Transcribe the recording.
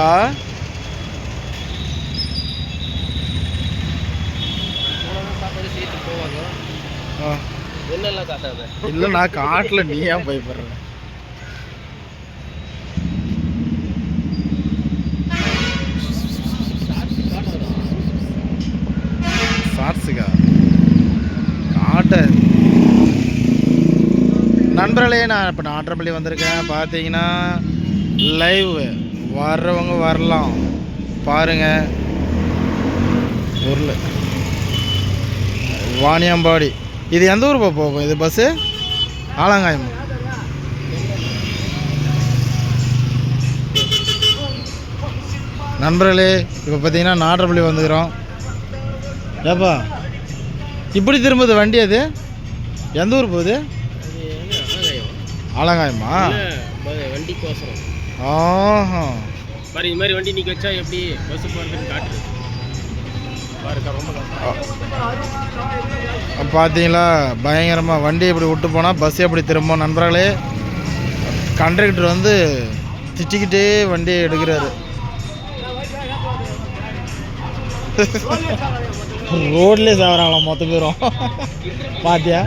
ஆ என்னெல்லாம் காட்டாத இல்லை நான் காட்டில் நீ ஏன் பயப்படுற ஷார்ட்ஸுக்கா காட்ட நண்பர்களே நான் இப்போ நாட்டரப்பள்ளி வந்திருக்கேன். பார்த்தீங்கன்னா லைவ் வர்றவங்க வரலாம் பாருங்கள். ஊரில் வாணியம்பாடி இது எந்த ஊர் போகும் இது பஸ்ஸு? ஆலங்காயம். நண்பர்களே இப்போ பார்த்தீங்கன்னா நாட்டரப்பள்ளி வந்துக்கிறோம். ஏப்பா இப்படி திரும்புது வண்டி? அது எந்த ஊர் போகுது? ஆலங்காயமா? வண்டி கோசரம். ஆஹா பாரு இது மாதிரி வண்டி நிற்க வச்சா எப்படி பஸ் போகிறதுன்னு காட்டு. பார்த்தீங்களா பயங்கரமாக வண்டி இப்படி விட்டு போனால் பஸ் எப்படி திரும்பும். நண்பர்களே கண்டக்டர் வந்து திட்டிக்கிட்டே வண்டியை எடுக்கிறாரு. ரோட்லேயே சாவறாங்களாம் மொத்த பேரும். பாத்தியா?